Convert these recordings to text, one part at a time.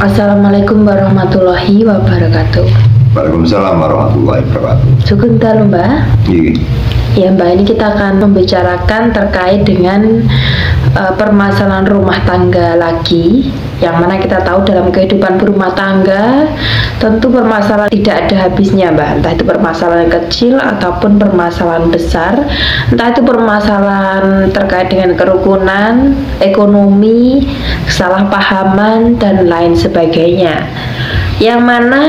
Assalamualaikum warahmatullahi wabarakatuh. Waalaikumsalam warahmatullahi wabarakatuh. Sugeng dalu, Mbak. Iya. Ya, Mbak, ini kita akan membicarakan terkait dengan permasalahan rumah tangga lagi, yang mana kita tahu dalam kehidupan berumah tangga tentu permasalahan tidak ada habisnya, Mbak. Entah itu permasalahan kecil ataupun permasalahan besar, entah itu permasalahan terkait dengan kerukunan, ekonomi, kesalahpahaman, dan lain sebagainya. Yang mana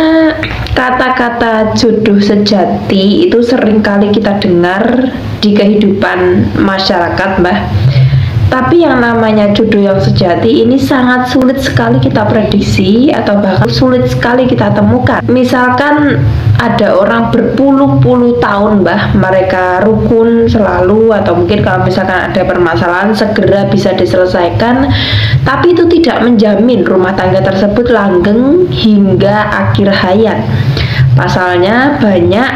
kata-kata jodoh sejati itu seringkali kita dengar di kehidupan masyarakat, Mbak. Tapi yang namanya jodoh yang sejati ini sangat sulit sekali kita prediksi atau bahkan sulit sekali kita temukan. Misalkan ada orang berpuluh-puluh tahun, Mbah, mereka rukun selalu, atau mungkin kalau misalkan ada permasalahan segera bisa diselesaikan, tapi itu tidak menjamin rumah tangga tersebut langgeng hingga akhir hayat. Pasalnya banyak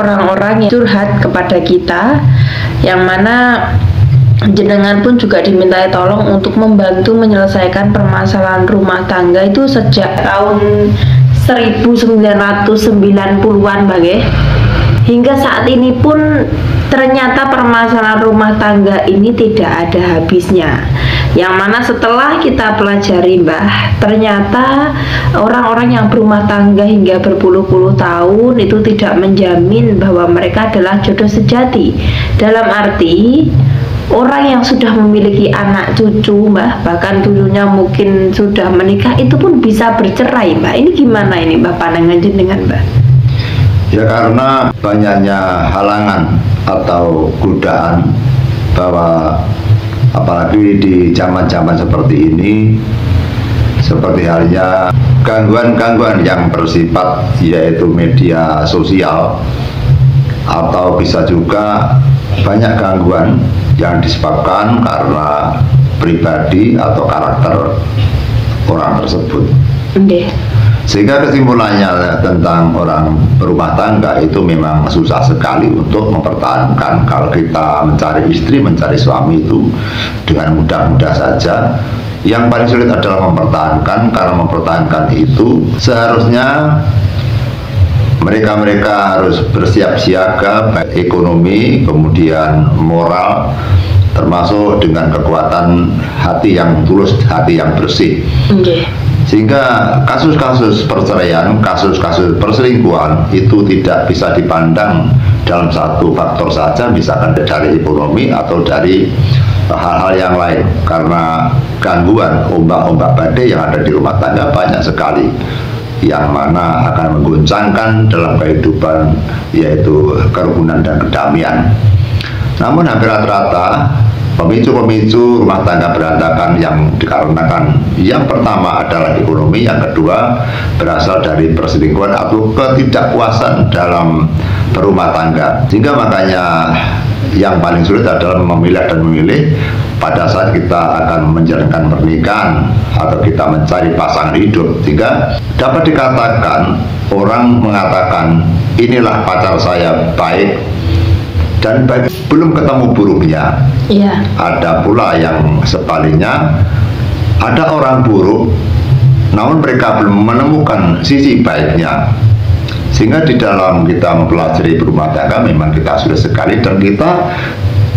orang-orang yang curhat kepada kita, yang mana jenengan pun juga dimintai tolong untuk membantu menyelesaikan permasalahan rumah tangga itu sejak tahun 1990-an, Bang. Hingga saat ini pun ternyata permasalahan rumah tangga ini tidak ada habisnya. Yang mana setelah kita pelajari, Mbah, ternyata orang-orang yang berumah tangga hingga berpuluh-puluh tahun itu tidak menjamin bahwa mereka adalah jodoh sejati. Dalam arti orang yang sudah memiliki anak cucu, Mbah, bahkan dulunya mungkin sudah menikah, itu pun bisa bercerai, Mbak. Ini gimana ini, Mbak, pandangan jenengan, Mbak? Ya, karena banyaknya halangan atau godaan, bahwa apalagi di zaman-zaman seperti ini, seperti halnya gangguan-gangguan yang bersifat yaitu media sosial, atau bisa juga banyak gangguan yang disebabkan karena pribadi atau karakter orang tersebut. Sehingga kesimpulannya tentang orang berumah tangga itu memang susah sekali untuk mempertahankan. Kalau kita mencari istri, mencari suami itu dengan mudah-mudah saja. Yang paling sulit adalah mempertahankan, karena mempertahankan itu seharusnya mereka harus bersiap siaga, baik ekonomi, kemudian moral, termasuk dengan kekuatan hati yang tulus, hati yang bersih. Sehingga kasus-kasus perceraian, kasus-kasus perselingkuhan itu tidak bisa dipandang dalam satu faktor saja, misalkan dari ekonomi atau dari hal-hal yang lain, karena gangguan ombak-ombak badai yang ada di rumah tangga banyak sekali, yang mana akan mengguncangkan dalam kehidupan, yaitu kerukunan dan kedamaian. Namun hampir rata-rata pemicu-pemicu rumah tangga berantakan yang dikarenakan, yang pertama adalah ekonomi, yang kedua berasal dari perselingkuhan atau ketidakpuasan dalam berumah tangga. Sehingga makanya yang paling sulit adalah memilah dan memilih pada saat kita akan menjalankan pernikahan atau kita mencari pasangan hidup. Sehingga dapat dikatakan, orang mengatakan inilah pacar saya baik dan baik, belum ketemu buruknya. Iya. Ada pula yang sebaliknya, ada orang buruk namun mereka belum menemukan sisi baiknya. Sehingga di dalam kita mempelajari berumah tangga memang kita sudah sekali, dan kita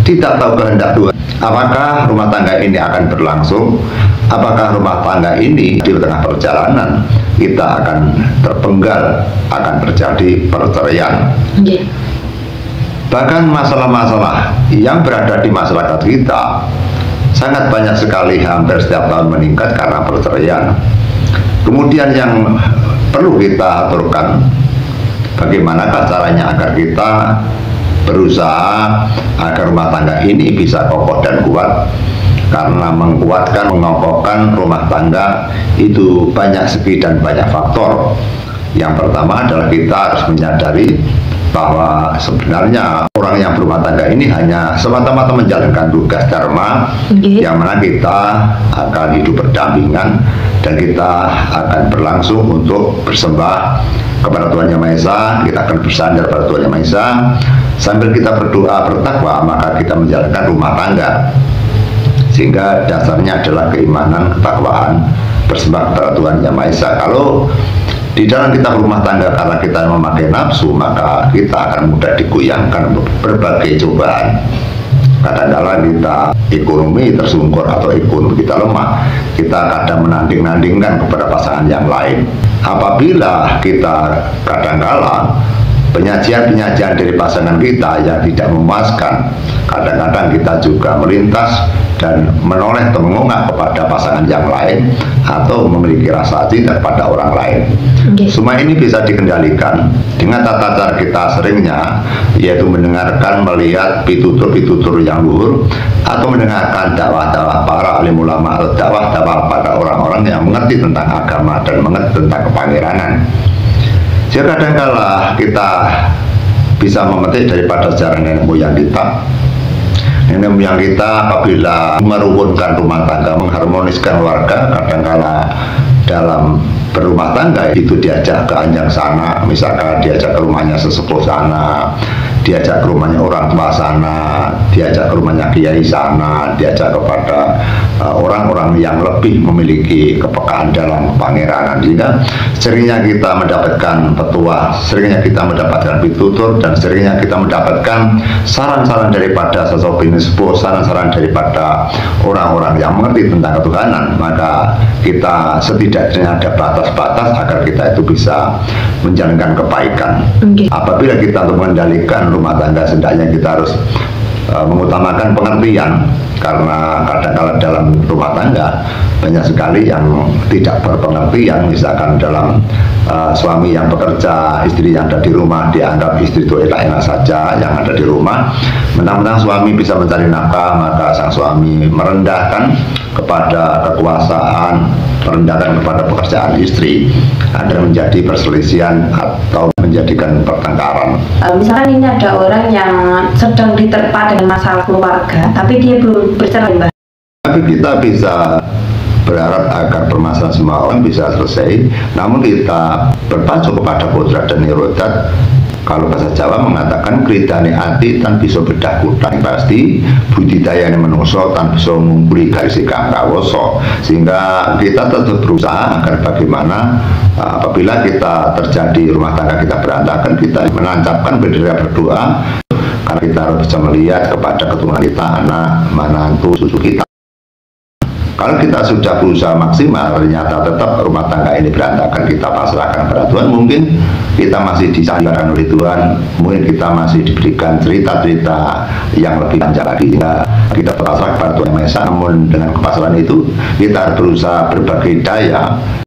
tidak tahu kehendak Tuhan. Apakah rumah tangga ini akan berlangsung? Apakah rumah tangga ini di tengah perjalanan kita akan terpenggal, akan terjadi perceraian? Bahkan masalah-masalah yang berada di masyarakat kita sangat banyak sekali, hampir setiap tahun meningkat karena perceraian. Kemudian yang perlu kita aturkan, bagaimana caranya agar kita berusaha agar rumah tangga ini bisa kokoh dan kuat. Karena menguatkan, mengokohkan rumah tangga itu banyak segi dan banyak faktor. Yang pertama adalah kita harus menyadari bahwa sebenarnya orang yang berumah tangga ini hanya semata-mata menjalankan tugas dharma, yang mana kita akan hidup berdampingan dan kita akan berlangsung untuk bersembah kepada Tuhan Yang Maha Esa. Kita akan bersandar pada Tuhan Yang Maha Esa sambil kita berdoa bertakwa, maka kita menjalankan rumah tangga. sehingga dasarnya adalah keimanan, ketakwaan, bersembah kepada Tuhan Yang Maha Esa. Kalau di dalam kita berumah tangga karena kita memakai nafsu, maka kita akan mudah digoyangkan berbagai cobaan. Kadang-kadang kita ekonomi tersungkur atau ekonomi kita lemah, kita kadang menanding-nandingkan kepada pasangan yang lain. Apabila kita kadang-kala penyajian-penyajian dari pasangan kita yang tidak memuaskan, kadang-kadang kita juga melintas dan menoleh atau mengungkap kepada pasangan yang lain atau memiliki rasa cinta kepada orang lain. Semua ini bisa dikendalikan dengan tata cara kita seringnya, yaitu mendengarkan, melihat pitutur-pitutur yang luhur, atau mendengarkan dakwah-dakwah para alim ulama atau dakwah-dakwah pada orang-orang yang mengerti tentang agama dan mengerti tentang kepangeranan. Jadi kadang-kala kita bisa memetik daripada sejarah nenek moyang kita. Nenek moyang kita apabila merukunkan rumah tangga, mengharmoniskan warga, kadang-kala dalam berumah tangga itu diajak ke Anjang sana, misalkan diajak ke rumahnya sesepuh sana, diajak ke rumahnya orang tua sana, diajak ke rumahnya kiai sana, diajak kepada orang-orang yang lebih memiliki kepekaan dalam kepangeranan, sehingga seringnya kita mendapatkan petuah, seringnya kita mendapatkan pitutur, dan seringnya kita mendapatkan saran-saran daripada sosok sepuh, saran-saran daripada orang-orang yang mengerti tentang ketuhanan. Maka kita setidaknya ada batas-batas agar kita itu bisa menjalankan kebaikan. Apabila kita untuk mengendalikan rumah tangga, hendaknya kita harus mengutamakan pengertian, karena kadang-kala dalam rumah tangga banyak sekali yang tidak berpengertian. Misalkan dalam suami yang bekerja, istri yang ada di rumah, dianggap istri itu enak-enak saja yang ada di rumah. Mentang-mentang suami bisa mencari nafkah, maka sang suami merendahkan kepada kekuasaan, merendahkan kepada pekerjaan istri, ada menjadi perselisihan atau menjadikan pertengkaran. Misalkan ini ada orang yang sedang diterpa dengan masalah keluarga, tapi dia belum bercerai, Mbak. Tapi kita bisa berharap agar permasalahan semua orang bisa selesai, namun kita berpacu kepada kodrat dan irodat. Kalau bahasa Jawa mengatakan kridane ati tan bisa bedah kutang, pasti budidayane manusa tan bisa ngumpuli garis kang kawoso. Sehingga kita tetap berusaha agar bagaimana apabila kita terjadi rumah tangga kita berantakan, kita menancapkan bendera berdoa, karena kita harus bisa melihat kepada keturunan kita, anak, menantu, cucu kita. Kalau kita sudah berusaha maksimal, ternyata tetap rumah tangga ini berantakan, kita pasrahkan pada Tuhan. Mungkin kita masih disadarkan oleh Tuhan, mungkin kita masih diberikan cerita-cerita yang lebih panjang lagi, sehingga kita pasrah kepada Tuhan Yang Maha Esa. Namun dengan kepasrahan itu kita harus berusaha berbagai daya